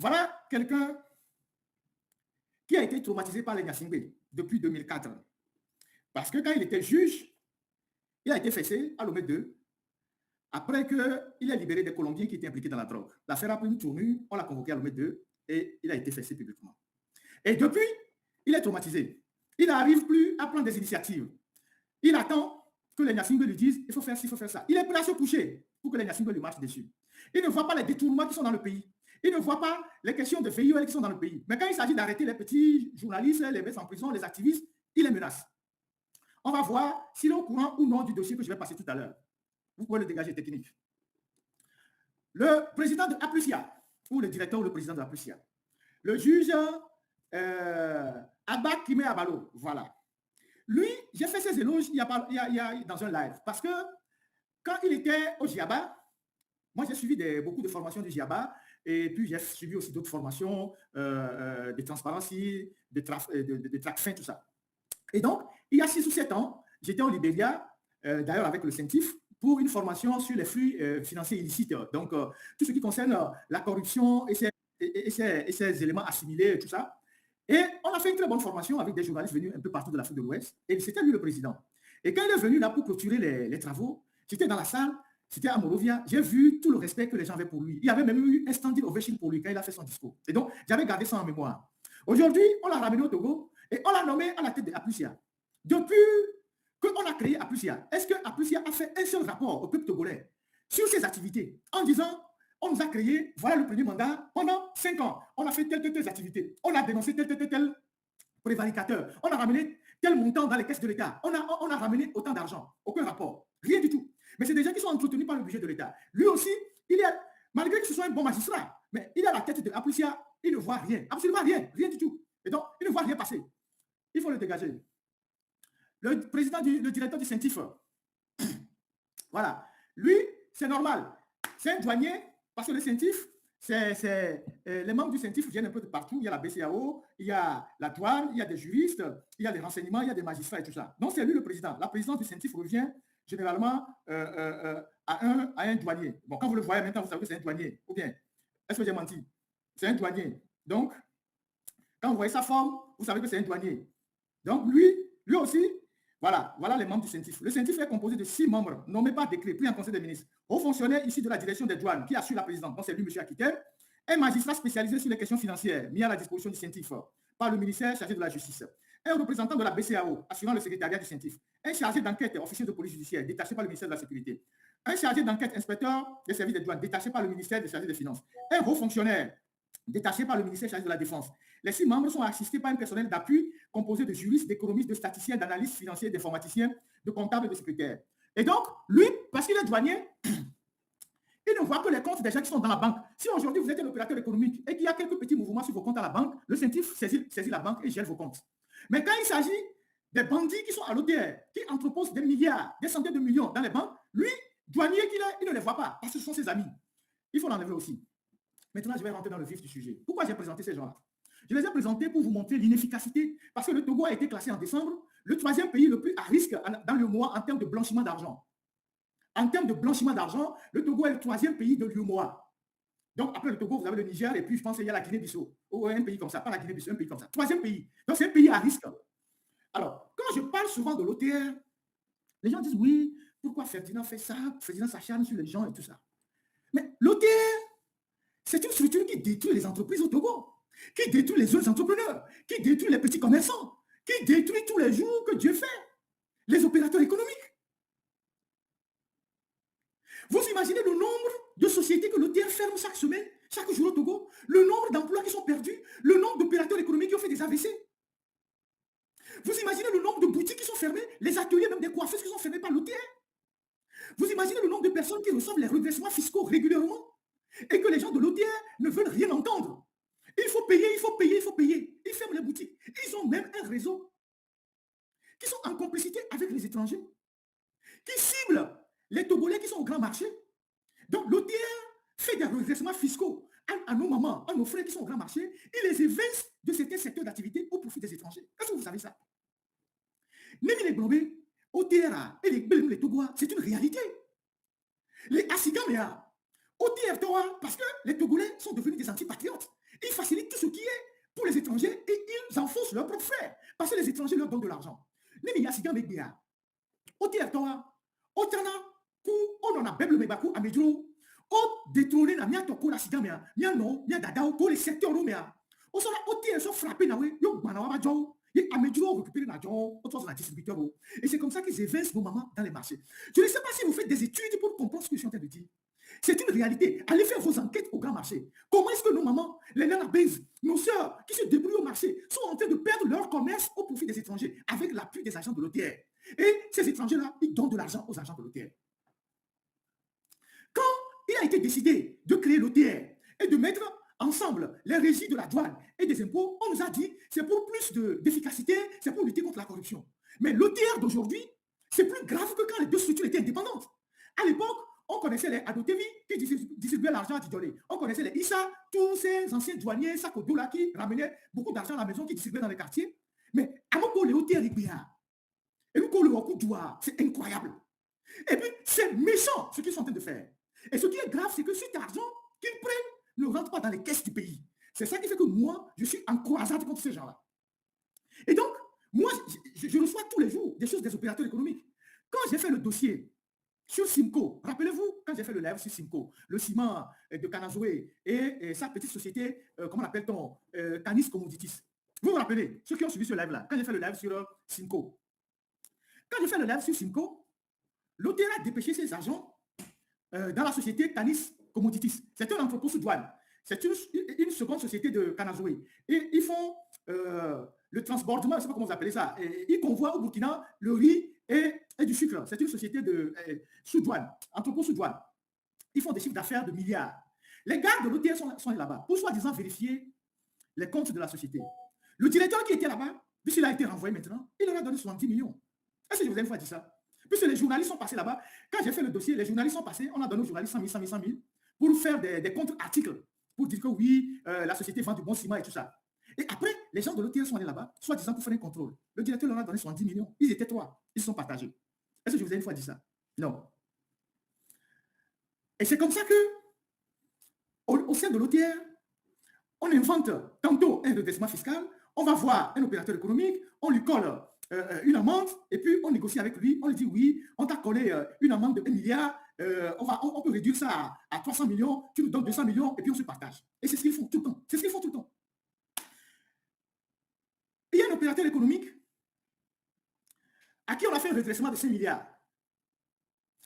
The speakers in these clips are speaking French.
Voilà quelqu'un qui a été traumatisé par les Gnassingbé depuis 2004. Parce que quand il était juge, il a été fessé à Lomé 2 après qu'il ait libéré des Colombiens qui étaient impliqués dans la drogue. L'affaire a pris une tournure, on l'a convoqué à Lomé 2 et il a été fessé publiquement. Et depuis, il est traumatisé. Il n'arrive plus à prendre des initiatives. Il attend que les Gnassingbé lui disent il faut faire ci, il faut faire ça. Il est prêt à se coucher pour que les Gnassingbé lui marchent dessus. Il ne voit pas les détournements qui sont dans le pays. Il ne voit pas les questions de VIOL qui sont dans le pays. Mais quand il s'agit d'arrêter les petits journalistes, les mettre en prison, les activistes, il les menace. On va voir s'il est au courant ou non du dossier que je vais passer tout à l'heure. Vous pouvez le dégager technique. Le président de Aplusia, ou le directeur ou le président de Aplusia, le juge Abba Kime Abalo, voilà. Lui, j'ai fait ses éloges il y a dans un live, parce que quand il était au GIABA, moi j'ai suivi beaucoup de formations du GIABA, et puis j'ai suivi aussi d'autres formations de transparence, de TRACFIN, tout ça. Et donc, il y a 6 ou 7 ans, j'étais au Libéria, d'ailleurs avec le CENTIF, pour une formation sur les flux financiers illicites. Donc, tout ce qui concerne la corruption et ses éléments assimilés, tout ça. Et on a fait une très bonne formation avec des journalistes venus un peu partout de l'Afrique de l'Ouest. Et c'était lui le président. Et quand il est venu là pour clôturer les travaux, j'étais dans la salle, c'était à Morovia, j'ai vu tout le respect que les gens avaient pour lui. Il y avait même eu un standing ovation pour lui quand il a fait son discours. Et donc, j'avais gardé ça en mémoire. Aujourd'hui, on l'a ramené au Togo et on l'a nommé à la tête de Aplusia. Depuis qu'on a créé Aplusia, est-ce que Aplusia a fait un seul rapport au peuple togolais sur ses activités en disant on nous a créé, voilà le premier mandat, pendant 5 ans, on a fait telle activité, on a dénoncé tel prévaricateur, on a ramené tel montant dans les caisses de l'État, on a ramené autant d'argent, aucun rapport, rien du tout. Mais c'est des gens qui sont entretenus par le budget de l'État. Lui aussi, malgré que ce soit un bon magistrat, mais il est à la tête de Aplusia, il ne voit rien, absolument rien, rien du tout. Et donc, il ne voit rien passer. Il faut le dégager. Le président, le directeur du CENTIF, voilà, lui, c'est normal, c'est un douanier, parce que le CENTIF, les membres du CENTIF viennent un peu de partout. Il y a la BCAO, il y a la douane, il y a des juristes, il y a des renseignements, il y a des magistrats et tout ça. Donc, c'est lui le président. La présidence du CENTIF revient généralement à un douanier. Bon, quand vous le voyez maintenant, vous savez que c'est un douanier. Ou bien, est-ce que j'ai menti? C'est un douanier. Donc, quand vous voyez sa forme, vous savez que c'est un douanier. Donc, lui aussi, voilà les membres du CENTIF. Le CENTIF est composé de 6 membres nommés par décret, pris en conseil des ministres. Haut fonctionnaire ici de la direction des douanes qui assure la présidence, donc c'est lui, M. Akiter. Un magistrat spécialisé sur les questions financières mis à la disposition du CENTIF par le ministère chargé de la justice. Un représentant de la BCAO assurant le secrétariat du CENTIF. Un chargé d'enquête, officier de police judiciaire détaché par le ministère de la Sécurité. Un chargé d'enquête, inspecteur des services des douanes détaché par le ministère des chargés des Finances. Un haut fonctionnaire détaché par le ministère chargé de la Défense. Les 6 membres sont assistés par un personnel d'appui composé de juristes, d'économistes, de statisticiens, d'analystes financiers, d'informaticiens, de comptables et de secrétaires. Et donc, lui, parce qu'il est douanier, il ne voit que les comptes des gens qui sont dans la banque. Si aujourd'hui vous êtes un opérateur économique et qu'il y a quelques petits mouvements sur vos comptes à la banque, le CENTIF saisit la banque et gèle vos comptes. Mais quand il s'agit des bandits qui sont à l'OTR, qui entreposent des milliards, des centaines de millions dans les banques, lui, douanier qu'il est, il ne les voit pas parce que ce sont ses amis. Il faut l'enlever aussi. Maintenant, je vais rentrer dans le vif du sujet. Pourquoi j'ai présenté ces gens-là? Je les ai présentés pour vous montrer l'inefficacité, parce que le Togo a été classé en décembre, le 3e pays le plus à risque dans le mois en termes de blanchiment d'argent. En termes de blanchiment d'argent, le Togo est le 3e pays de l'UEMOA. Donc, après le Togo, vous avez le Niger, et puis je pense qu'il y a la Guinée-Bissau, ou un pays comme ça, pas la Guinée-Bissau, un pays comme ça. 3e pays. Donc, c'est un pays à risque. Alors, quand je parle souvent de l'OTR, les gens disent, oui, pourquoi Ferdinand fait ça? Ferdinand s'acharne sur les gens et tout ça. Mais l'OTR, c'est une structure qui détruit les entreprises au Togo, qui détruit les autres entrepreneurs, qui détruit les petits commerçants, qui détruit tous les jours que Dieu fait, les opérateurs économiques. Vous imaginez le nombre de sociétés que l'OTR ferme chaque semaine, chaque jour au Togo, le nombre d'emplois qui sont perdus, le nombre d'opérateurs économiques qui ont fait des AVC. Vous imaginez le nombre de boutiques qui sont fermées, les ateliers, même des coiffeuses qui sont fermés par l'OTR. Vous imaginez le nombre de personnes qui reçoivent les redressements fiscaux régulièrement et que les gens de l'OTR ne veulent rien entendre. Il faut payer, il faut payer, il faut payer. Ils ferment les boutiques. Ils ont même un réseau qui sont en complicité avec les étrangers, qui ciblent les Togolais qui sont au grand marché. Donc l'OTR fait des redressements fiscaux à nos mamans, à nos frères qui sont au grand marché. Ils les évincent de certains secteurs d'activité au profit des étrangers. Est-ce que vous savez ça? Même les Blobés, OTR et les Togois, c'est une réalité. Les Asigaméa, OTR, parce que les Togolais sont devenus des antipatriotes. donne de l'argent. Nini ya siga megbia. Oti ertoa. Otana ku onona beble mebaku amedro. O détrôner na mia toko la siga mia. Mia no, mia dadao ko le secteur mia. O sera oti so frappé na we yo gbana wa jo. Et amedro récupérer l'argent, autour de la distributeur. Et c'est comme ça qu'ils évincent vos mamans dans les marchés. Je ne sais pas si vous faites des études pour comprendre ce que je suis en train de dire. C'est une réalité. Allez faire vos enquêtes au grand marché. Comment est-ce que nos mamans, les nanas baises, nos sœurs qui se débrouillent au marché, sont en train de perdre leur commerce au profit des étrangers avec l'appui des agents de l'OTR. Et ces étrangers-là, ils donnent de l'argent aux agents de l'OTR. Quand il a été décidé de créer l'OTR et de mettre ensemble les régies de la douane et des impôts, on nous a dit c'est pour plus d'efficacité, c'est pour lutter contre la corruption. Mais l'OTR d'aujourd'hui, c'est plus grave que quand les deux structures étaient indépendantes. À l'époque, on connaissait les Adotevi qui distribuaient l'argent à Tidolé. On connaissait les Issa, tous ces anciens douaniers, Sakodola qui ramenaient beaucoup d'argent à la maison, qui distribuaient dans les quartiers. Mais à mon les OTR, et nous, c'est incroyable. Et puis, c'est méchant ce qu'ils sont en train de faire. Et ce qui est grave, c'est que cet argent qu'ils prennent ne rentre pas dans les caisses du pays. C'est ça qui fait que moi, je suis en croisade contre ces gens-là. Et donc, moi, je reçois tous les jours des choses des opérateurs économiques. Quand j'ai fait le dossier sur Simco, rappelez-vous, quand j'ai fait le live sur Simco, le ciment de Kanazoué et sa petite société, comment l'appelle-t-on, Canis Commodities. Vous vous rappelez, ceux qui ont suivi ce live-là, quand j'ai fait le live sur Simco. Quand j'ai fait le live sur Simco, l'OTR a dépêché ses agents dans la société Canis Commodities. C'est un entrepôt sous douane. C'est une seconde société de Kanazoué. Et ils font le transbordement, je ne sais pas comment vous appelez ça. Et ils convoient au Burkina le riz et du sucre. C'est une société de sous douane, entrepôt sous douane. Ils font des chiffres d'affaires de milliards. Les gars de l'OTR sont là-bas pour soi-disant vérifier les comptes de la société. Le directeur qui était là-bas, puisqu'il a été renvoyé maintenant, il leur a donné 70 millions. Est-ce que je vous ai une fois dit ça? Puisque les journalistes sont passés là-bas, quand j'ai fait le dossier, les journalistes sont passés, on a donné aux journalistes 100 000, 100 000 pour faire des contre-articles, pour dire que oui, la société vend du bon ciment et tout ça. Et après, les gens de l'OTR sont allés là-bas, soi-disant pour faire un contrôle. Le directeur leur a donné 70 millions. Ils étaient 3. Ils se sont partagés. Est-ce que je vous ai une fois dit ça? Non. Et c'est comme ça que, au sein de l'OTR, on invente tantôt un redressement fiscal, on va voir un opérateur économique, on lui colle une amende, et puis on négocie avec lui, on lui dit oui, on t'a collé une amende de 1 milliard, on peut réduire ça à 300 millions, tu nous donnes 200 millions, et puis on se partage. Et c'est ce qu'ils font tout le temps. C'est ce qu'ils font tout le temps. Il y a un opérateur économique à qui on a fait un redressement de 5 milliards.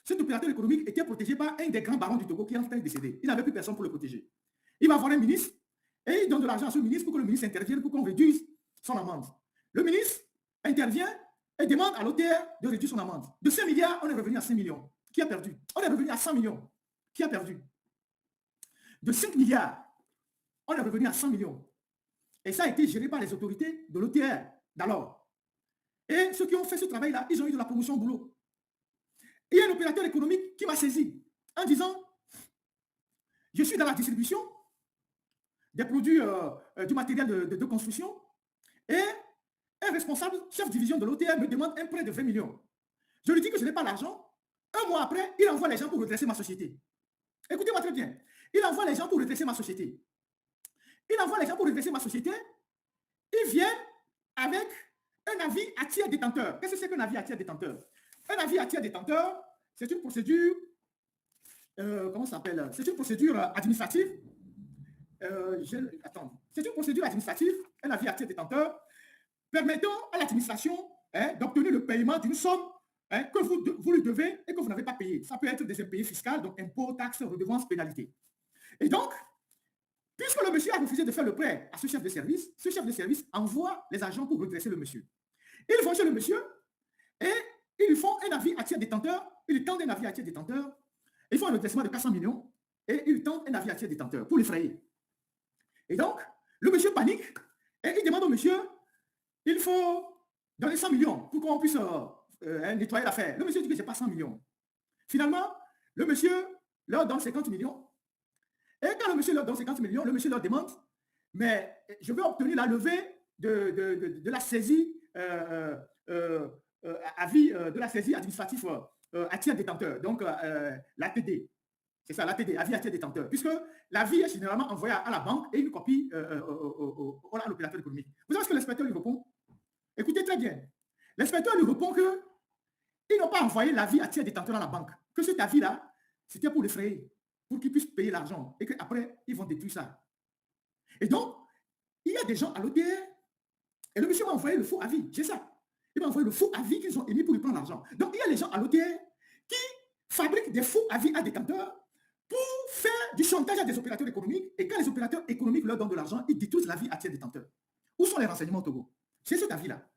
Cet opérateur économique était protégé par un des grands barons du Togo qui est en train de décéder. Il n'avait plus personne pour le protéger. Il va voir un ministre et il donne de l'argent à ce ministre pour que le ministre intervienne pour qu'on réduise son amende. Le ministre intervient et demande à l'OTR de réduire son amende. De 5 milliards, on est revenu à 5 millions. Qui a perdu? On est revenu à 100 millions. Qui a perdu? De 5 milliards, on est revenu à 100 millions. Et ça a été géré par les autorités de l'OTR d'alors. Et ceux qui ont fait ce travail-là, ils ont eu de la promotion au boulot. Il y a un opérateur économique qui m'a saisi en disant, je suis dans la distribution des produits, du matériel de construction, et un responsable, chef de division de l'OTR, me demande un prêt de 20 millions. Je lui dis que je n'ai pas l'argent. Un mois après, il envoie les gens pour redresser ma société. Écoutez-moi très bien. Il envoie les gens pour redresser ma société. Il envoie les gens pour redresser ma société. Ils viennent avec un avis à tiers détenteur. Qu'est-ce que c'est qu'un avis à tiers détenteur? Un avis à tiers détenteur, c'est une procédure, comment ça s'appelle? C'est une procédure administrative. C'est une procédure administrative, un avis à tiers détenteur, permettant à l'administration d'obtenir le paiement d'une somme que vous lui devez et que vous n'avez pas payé. Ça peut être des impayés fiscaux, donc impôts, taxes, redevances, pénalités. Et donc, puisque le monsieur a refusé de faire le prêt à ce chef de service envoie les agents pour redresser le monsieur. Ils vont chez le monsieur et ils lui font un avis à tiers détenteur, ils lui tendent un avis à tiers détenteur, ils font un redressement de 400 millions et ils lui tendent un avis à tiers détenteur pour l'effrayer. Et donc, le monsieur panique et il demande au monsieur, il faut donner 100 millions pour qu'on puisse nettoyer l'affaire. Le monsieur dit que je n'ai pas 100 millions. Finalement, le monsieur leur donne 50 millions. Et quand le monsieur leur donne 50 millions, le monsieur leur demande, mais je veux obtenir la levée de la saisie de la saisie administrative à tiers détenteur, donc l'ATD. C'est ça, l'ATD, avis à tiers détenteur. Puisque l'avis est généralement envoyé à la banque et une copie à l'opérateur économique. Vous savez ce que l'inspecteur lui répond? Écoutez très bien. L'inspecteur lui répond que ils n'ont pas envoyé l'avis à tiers détenteur dans la banque. Que cet avis-là, c'était pour l'effrayer, pour qu'ils puissent payer l'argent et qu'après, ils vont détruire ça. Et donc, il y a des gens à l'OTR et le monsieur m'a envoyé le faux avis. C'est ça. Il m'a envoyé le faux avis qu'ils ont émis pour lui prendre l'argent. Donc, il y a les gens à l'OTR qui fabriquent des faux avis à détenteurs pour faire du chantage à des opérateurs économiques. Et quand les opérateurs économiques leur donnent de l'argent, ils détruisent l'avis à tiers détenteur. Où sont les renseignements au Togo? C'est cet avis-là.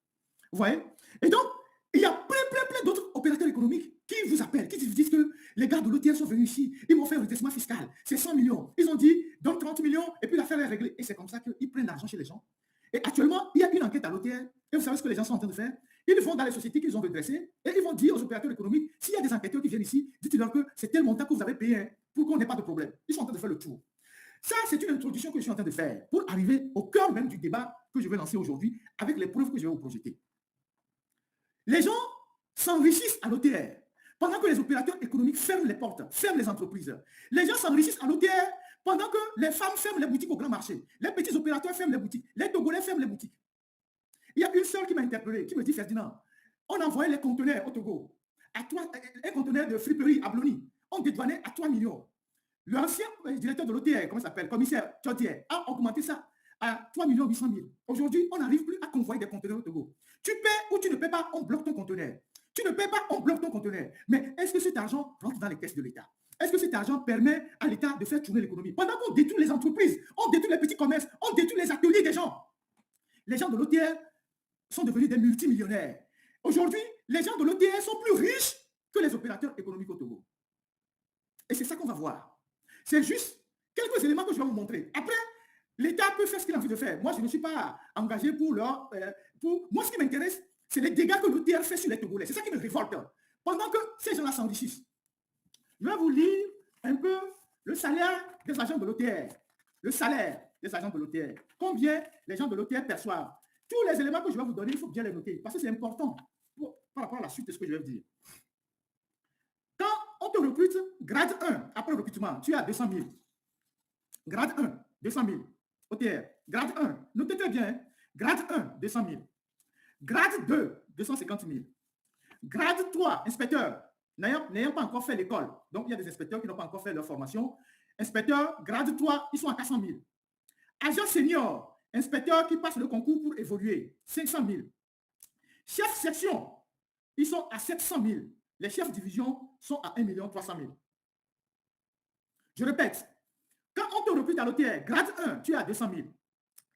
Vous voyez? Et donc, il y a plein d'autres opérateurs économiques qui vous appellent, qui vous disent que les gars de l'OTR sont venus ici, ils m'ont fait un redressement fiscal, c'est 100 millions. Ils ont dit, donne 30 millions, et puis l'affaire est réglée. Et c'est comme ça qu'ils prennent l'argent chez les gens. Et actuellement, il y a une enquête à l'OTR, et vous savez ce que les gens sont en train de faire? Ils vont dans les sociétés qu'ils ont redressées, et ils vont dire aux opérateurs économiques, s'il y a des enquêteurs qui viennent ici, dites-leur que c'est tel montant que vous avez payé, hein, pour qu'on n'ait pas de problème. Ils sont en train de faire le tour. Ça, c'est une introduction que je suis en train de faire pour arriver au cœur même du débat que je vais lancer aujourd'hui avec les preuves que je vais vous projeter. Les gens s'enrichissent à l'OTR pendant que les opérateurs économiques ferment les portes, ferment les entreprises. Les gens s'enrichissent à l'OTR pendant que les femmes ferment les boutiques au grand marché. Les petits opérateurs ferment les boutiques. Les Togolais ferment les boutiques. Il y a une seule qui m'a interpellé, qui me dit, Ferdinand, on envoyait les conteneurs au Togo, un conteneur de friperie à Blony, on dédouanait à 3 millions. L'ancien directeur de l'OTR, comment ça s'appelle, commissaire Tchodier, a augmenté ça à 3 800 000. Aujourd'hui, on n'arrive plus à convoyer des conteneurs au Togo. Tu paies ou tu ne paies pas, on bloque ton conteneur. Tu ne paies pas, on bloque ton conteneur. Mais est-ce que cet argent rentre dans les caisses de l'État? Est-ce que cet argent permet à l'État de faire tourner l'économie? Pendant qu'on détruit les entreprises, on détruit les petits commerces, on détruit les ateliers des gens. Les gens de l'OTR sont devenus des multimillionnaires. Aujourd'hui, les gens de l'OTR sont plus riches que les opérateurs économiques au Togo. Et c'est ça qu'on va voir. C'est juste quelques éléments que je vais vous montrer. Après, l'État peut faire ce qu'il a envie de faire. Moi, je ne suis pas engagé pour leur... Moi, ce qui m'intéresse, c'est les dégâts que l'OTR fait sur les Togolais. C'est ça qui me révolte. Pendant que ces gens-là s'enrichissent. Je vais vous lire un peu le salaire des agents de l'OTR. Le salaire des agents de l'OTR. Combien les gens de l'OTR perçoivent. Tous les éléments que je vais vous donner, il faut bien les noter. Parce que c'est important par rapport à la suite de ce que je vais vous dire. Quand on te recrute, grade 1, après le recrutement, tu es à 200 000. Grade 1, 200 000. OTR. Grade 1, notez très bien. Hein? Grade 1, 200 000. Grade 2, 250 000. Grade 3, inspecteur, n'ayant pas encore fait l'école. Donc, il y a des inspecteurs qui n'ont pas encore fait leur formation. Inspecteur, grade 3, ils sont à 400 000. Agent senior, inspecteur qui passe le concours pour évoluer, 500 000. Chef section, ils sont à 700 000. Les chefs de division sont à 1 300 000. Je répète, quand on te recrute à l'OTR, grade 1, tu es à 200 000.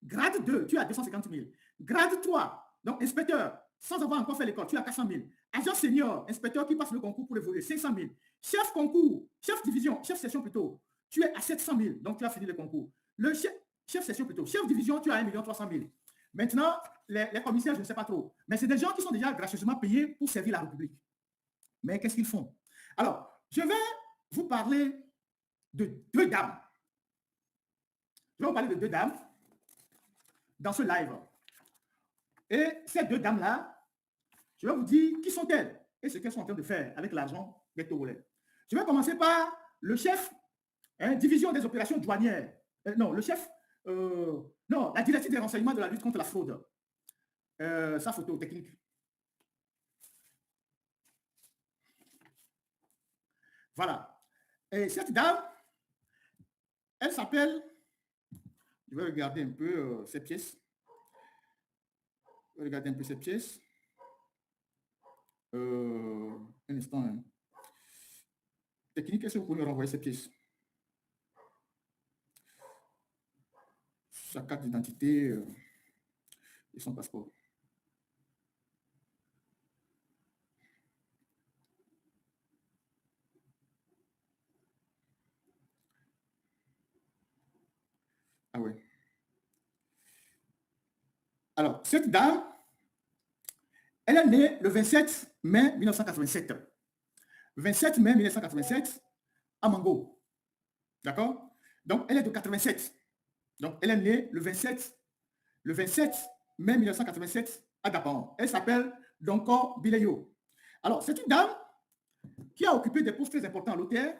Grade 2, tu es à 250 000. Grade 3, donc inspecteur, sans avoir encore fait l'école, tu es à 400 000. Agent senior, inspecteur qui passe le concours pour évoluer, 500 000. Chef concours, chef division, chef section plutôt, tu es à 700 000, donc tu as fini le concours. Le chef section plutôt, chef division, tu as 1 300 000. Maintenant, les commissaires, je ne sais pas trop, mais c'est des gens qui sont déjà gracieusement payés pour servir la République. Mais qu'est-ce qu'ils font? Alors, je vais vous parler de deux dames. Je vais vous parler de deux dames dans ce live. Et ces deux dames-là, je vais vous dire qui sont-elles et ce qu'elles sont en train de faire avec l'argent des Togolais. Je vais commencer par le chef, division des opérations douanières. Non, le chef, non, la directive des renseignements de la lutte contre la fraude. Sa photo technique. Voilà. Et cette dame, elle s'appelle, je vais regarder un peu ces pièces. Je vais regarder un peu ces pièces. Un instant. Hein. Technique, est-ce que vous pouvez me renvoyer ces pièces? Sa carte d'identité et son passeport. Ah ouais. Alors, cette dame, elle est née le 27 mai 1987. 27 mai 1987 à Mango. D'accord? Donc, elle est de 87. Donc, elle est née le 27 mai 1987 à Gabon. Elle s'appelle Donko Bileyo. Alors, c'est une dame qui a occupé des postes très importants à l'OTR.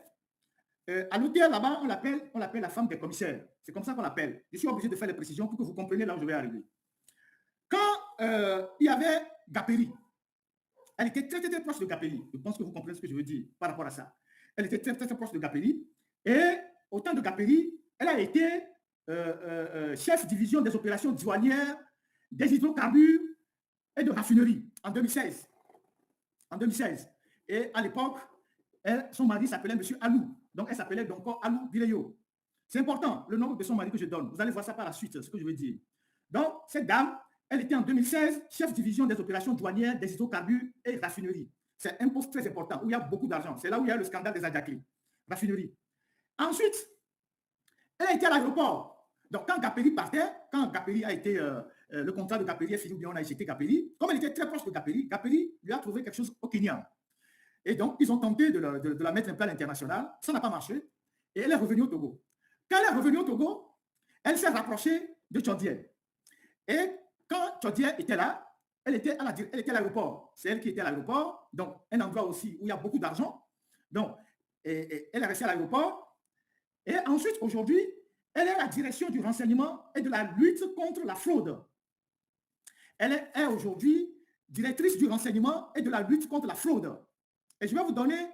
À l'OTR, là-bas, on l'appelle la femme des commissaires. C'est comme ça qu'on l'appelle. Je suis obligé de faire les précisions pour que vous compreniez là où je vais arriver. Quand il y avait Gaperi, Elle était très, très, très proche de Gapelli. Je pense que vous comprenez ce que je veux dire par rapport à ça. Elle était très, très, très proche de Gapelli. Et au temps de Gapelli, elle a été chef division des opérations douanières, des hydrocarbures et de raffinerie en 2016. En 2016. Et à l'époque, son mari s'appelait M. Alou. Donc, elle s'appelait donc Alou Vileyo. C'est important, le nom de son mari que je donne. Vous allez voir ça par la suite, ce que je veux dire. Donc, cette dame, elle était en 2016 chef division des opérations douanières, des hydrocarbures et raffinerie. C'est un poste très important où il y a beaucoup d'argent. C'est là où il y a le scandale des Adjaclés. Raffinerie. Ensuite, elle a été à l'aéroport. Donc, quand Gapelli partait, quand Gapelli a été, le contrat de Gapelli est fini, bien on a éjecté Gapelli. Comme elle était très proche de Gapelli, Gapelli lui a trouvé quelque chose au Kenya. Et donc, ils ont tenté de la mettre un peu à l'international. Ça n'a pas marché. Et elle est revenue au Togo. Quand elle est revenue au Togo, elle s'est rapprochée de Tchodier. Et quand Tchodier était là, elle était à l'aéroport. C'est elle qui était à l'aéroport. Donc, un endroit aussi où il y a beaucoup d'argent. Donc, elle est restée à l'aéroport. Et ensuite, aujourd'hui, elle est à la direction du renseignement et de la lutte contre la fraude. Elle est aujourd'hui directrice du renseignement et de la lutte contre la fraude. Et je vais vous donner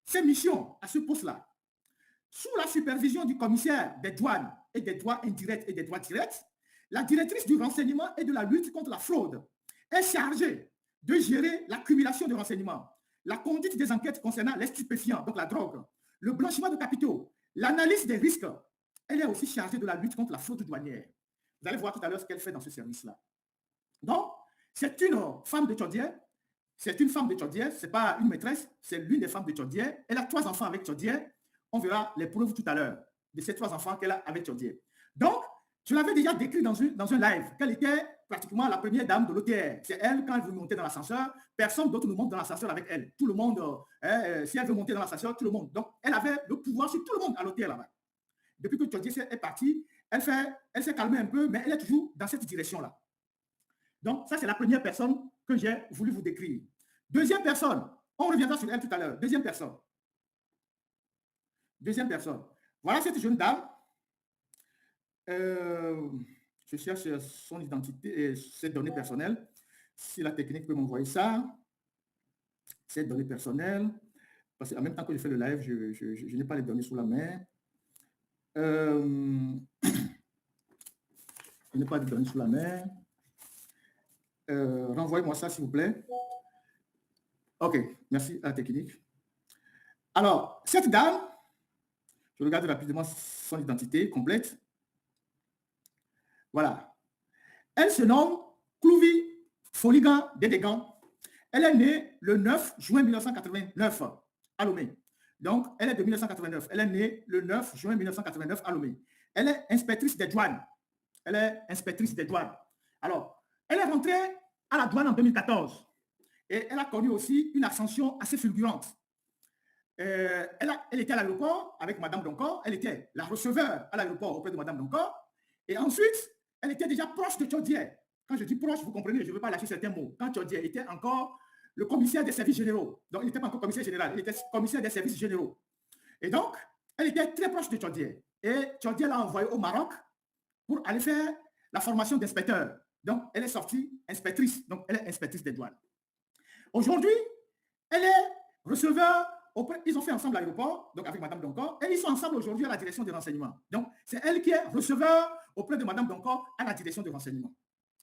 ses missions à ce poste-là. Sous la supervision du commissaire des douanes et des droits indirects et des droits directs, la directrice du renseignement et de la lutte contre la fraude est chargée de gérer l'accumulation de renseignements, la conduite des enquêtes concernant les stupéfiants, donc la drogue, le blanchiment de capitaux, l'analyse des risques. Elle est aussi chargée de la lutte contre la fraude douanière. Vous allez voir tout à l'heure ce qu'elle fait dans ce service-là. Donc, c'est une femme de Tchodier. C'est une femme de Tchodier, ce n'est pas une maîtresse, c'est l'une des femmes de Tchodier. Elle a 3 enfants avec Tchodier. On verra les preuves tout à l'heure de ces 3 enfants qu'elle a avec Tchodier. Donc, je l'avais déjà décrit dans un live, qu'elle était pratiquement la première dame de l'OTR. C'est elle, quand elle veut monter dans l'ascenseur, personne d'autre ne monte dans l'ascenseur avec elle. Tout le monde, si elle veut monter dans l'ascenseur, tout le monde. Donc, elle avait le pouvoir sur tout le monde à l'OTR là-bas. Depuis que Tchodier est parti, elle s'est calmée un peu, mais elle est toujours dans cette direction-là. Donc, ça, c'est la première personne que j'ai voulu vous décrire. Deuxième personne, on reviendra sur elle tout à l'heure. Deuxième personne. Deuxième personne. Voilà cette jeune dame. Je cherche son identité et ses données personnelles. Si la technique peut m'envoyer ça, ces données personnelles, parce qu'en même temps que je fais le live, je n'ai pas les données sous la main. Je n'ai pas de données sous la main. Renvoyez-moi ça, s'il vous plaît. OK, merci à la technique. Alors, cette dame, je regarde rapidement son identité complète. Voilà. Elle se nomme Clouvi Foligan Dedegan. Elle est née le 9 juin 1989 à Lomé. Donc, elle est de 1989. Elle est née le 9 juin 1989 à Lomé. Elle est inspectrice des douanes. Elle est inspectrice des douanes. Alors, elle est rentrée à la douane en 2014. Et elle a connu aussi une ascension assez fulgurante. Elle était à l'aéroport avec Madame Donkor. Elle était la receveur à l'aéroport auprès de Madame Donkor. Et ensuite, elle était déjà proche de Tchodier. Quand je dis proche, vous comprenez, je ne veux pas lâcher certains mots. Quand Tchodier était encore le commissaire des services généraux. Donc, il n'était pas encore commissaire général, il était commissaire des services généraux. Et donc, elle était très proche de Tchodier. Et Tchodier l'a envoyée au Maroc pour aller faire la formation d'inspecteur. Donc, elle est sortie inspectrice. Donc, elle est inspectrice des douanes. Aujourd'hui, elle est receveur. Ils ont fait ensemble l'aéroport, donc avec Madame Donkor, et ils sont ensemble aujourd'hui à la direction des renseignements. Donc, c'est elle qui est receveur auprès de Madame Donkor à la direction des renseignements.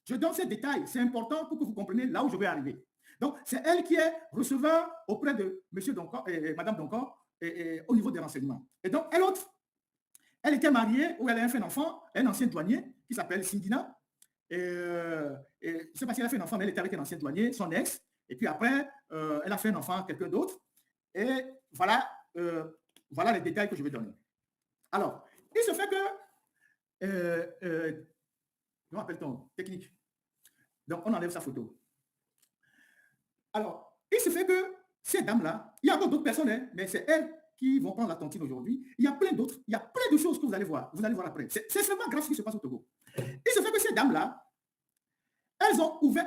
Je donne ces détails, c'est important pour que vous compreniez là où je vais arriver. Donc, c'est elle qui est receveur auprès de Monsieur Donkor et Madame Donkor au niveau des renseignements. Et donc, elle était mariée, ou elle a fait un enfant, un ancien douanier qui s'appelle Sindina. Je ne sais pas si elle a fait un enfant, mais elle était avec un ancien douanier, son ex. Et puis après, elle a fait un enfant à quelqu'un d'autre. Et voilà, voilà les détails que je vais donner. Alors, il se fait que, comment appelle-t-on? Technique. Donc, on enlève sa photo. Alors, il se fait que ces dames-là, il y a encore d'autres personnes, hein, mais c'est elles qui vont prendre la tontine aujourd'hui. Il y a plein d'autres, il y a plein de choses que vous allez voir après. C'est vraiment grave ce qui se passe au Togo. Il se fait que ces dames-là, elles ont ouvert,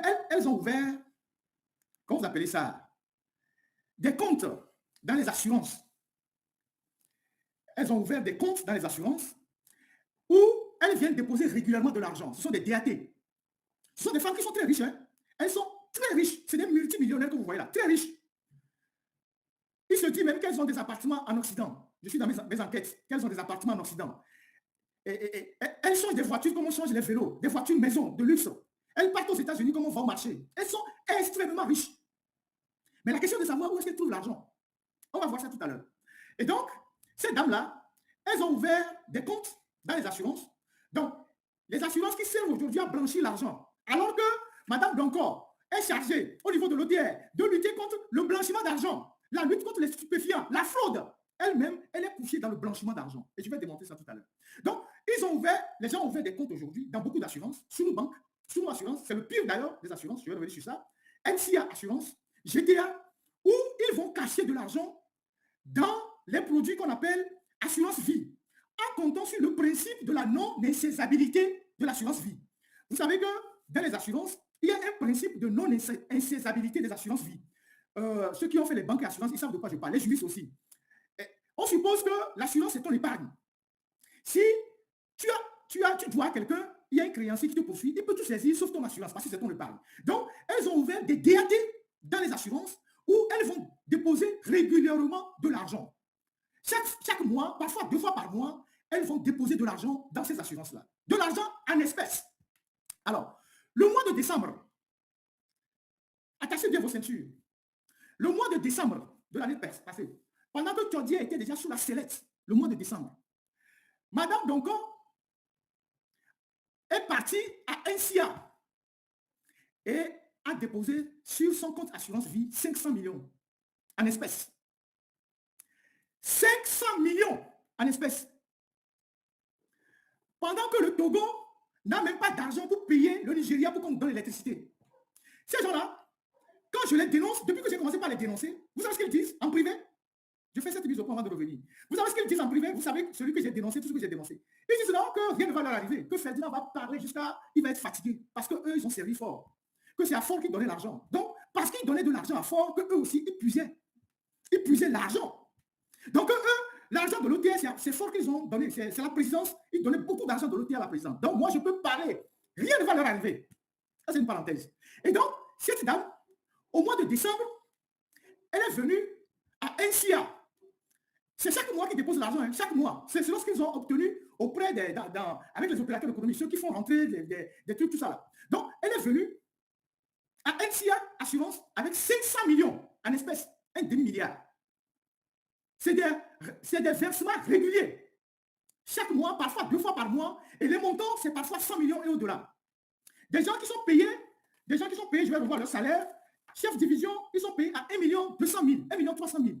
comment vous appelez ça? Des comptes dans les assurances. Elles ont ouvert des comptes dans les assurances où elles viennent déposer régulièrement de l'argent. Ce sont des DAT. Ce sont des femmes qui sont très riches. Hein. Elles sont Très riches. C'est des multimillionnaires que vous voyez là. Très riches. Il se dit même qu'elles ont des appartements en Occident. Je suis dans mes enquêtes. Qu'elles ont des appartements en Occident. Et elles changent des voitures comme on change les vélos. Des voitures maison, de luxe. Elles partent aux États-Unis comme on va au marché. Elles sont extrêmement riches. Mais la question de savoir où est-ce qu'elles trouvent l'argent. On va voir ça tout à l'heure. Et donc, ces dames-là, elles ont ouvert des comptes dans les assurances. Donc, les assurances qui servent aujourd'hui à blanchir l'argent. Alors que Mme Doncor est chargée au niveau de l'OTR de lutter contre le blanchiment d'argent, la lutte contre les stupéfiants, la fraude. Elle-même, elle est couchée dans le blanchiment d'argent. Et je vais démontrer ça tout à l'heure. Donc, les gens ont ouvert des comptes aujourd'hui dans beaucoup d'assurances, sous nos banques, sous nos assurances. C'est le pire d'ailleurs des assurances, je vais revenir sur ça. NCA Assurance, GTA, où ils vont cacher de l'argent dans les produits qu'on appelle assurance vie, en comptant sur le principe de la non-insaisissabilité de l'assurance vie. Vous savez que dans les assurances, il y a un principe de non-insaisissabilité des assurances vie. Ceux qui ont fait les banques et assurances, ils savent de quoi je parle, les juristes aussi. Et on suppose que l'assurance est ton épargne. Si tu dois à quelqu'un, il y a un créancier qui te poursuit, il peut tout saisir sauf ton assurance parce que c'est ton épargne. Donc, elles ont ouvert des DAT dans les assurances où elles vont déposer régulièrement de l'argent. Chaque mois, parfois 2 fois par mois, elles vont déposer de l'argent dans ces assurances-là. De l'argent en espèces. Alors, le mois de décembre, attachez bien vos ceintures. Le mois de décembre de l'année passée, pendant que Tchordia était déjà sous la sellette, le mois de décembre, Madame Doncor est partie à NCA et a déposé sur son compte assurance vie 500 millions en espèces. 500 millions en espèces. Pendant que le Togo n'a même pas d'argent pour payer le Nigeria pour qu'on donne l'électricité. Ces gens-là, quand je les dénonce, depuis que j'ai commencé par les dénoncer, vous savez ce qu'ils disent en privé? Je fais cette mise au point avant de revenir. Vous savez ce qu'ils disent en privé? Vous savez, celui que j'ai dénoncé, tout ce que j'ai dénoncé. Ils disent non, que rien ne va leur arriver, que Ferdinand va parler jusqu'à... Il va être fatigué, parce qu'eux, ils ont servi fort. Que c'est à Fort qui donnait l'argent. Donc, parce qu'ils donnaient de l'argent à Fort, qu'eux aussi, ils puisaient. Ils puisaient l'argent. Donc, eux, l'argent de l'OTR, c'est Fort qu'ils ont donné. C'est la présidence. Ils donnaient beaucoup d'argent de l'OTR à la présidence. Donc, moi, je peux parler. Rien ne va leur arriver. Ça, c'est une parenthèse. Et donc, cette dame, au mois de décembre, elle est venue à NCA. C'est chaque mois qu'ils déposent l'argent, hein, chaque mois. C'est lorsqu'ils ont obtenu auprès avec les opérateurs économiques, ceux qui font rentrer des trucs, tout ça là. Donc, elle est venue à NCA Assurance avec 500 millions en espèces, un demi-milliard. C'est des versements réguliers. Chaque mois, parfois 2 fois par mois. Et les montants, c'est parfois 100 millions et au-delà. Des gens qui sont payés, je vais revoir leur salaire. Chef division, ils sont payés à 1 200 000, 1 300 000.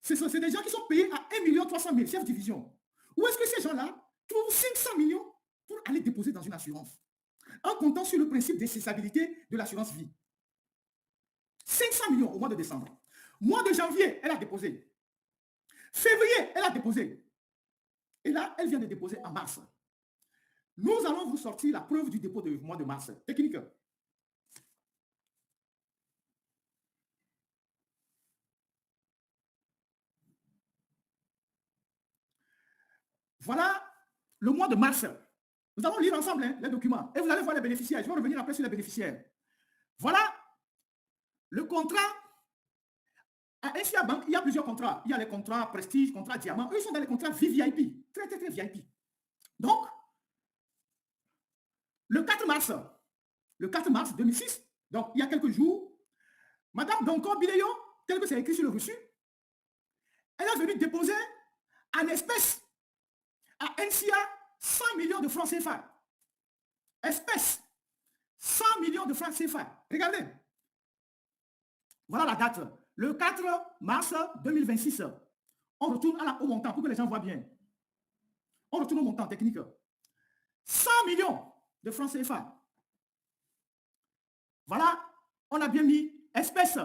C'est des gens qui sont payés à 1 300 000, chef division. Où est-ce que ces gens-là trouvent 500 millions pour aller déposer dans une assurance? En comptant sur le principe d'incessabilité de l'assurance vie. 500 millions au mois de décembre. Mois de janvier, elle a déposé. Février, elle a déposé. Et là, elle vient de déposer en mars. Nous allons vous sortir la preuve du dépôt du mois de mars. Technique. Voilà le mois de mars. Nous allons lire ensemble les documents. Et vous allez voir les bénéficiaires. Je vais revenir après sur les bénéficiaires. Voilà le contrat. À NCA Bank, il y a plusieurs contrats. Il y a les contrats prestige, contrats diamant. Eux, ils sont dans les contrats VVIP. Très, très, très VIP. Donc, le 4 mars 2006, donc il y a quelques jours, Madame Doncor Bileyo, tel que c'est écrit sur le reçu, elle est venue déposer en espèces à NCA 100 millions de francs CFA. Espèces. 100 millions de francs CFA. Regardez. Voilà la date. Le 4 mars 2026. On retourne au montant pour que les gens voient bien. On retourne au montant technique. 100 millions de francs CFA. Voilà, on a bien mis espèces.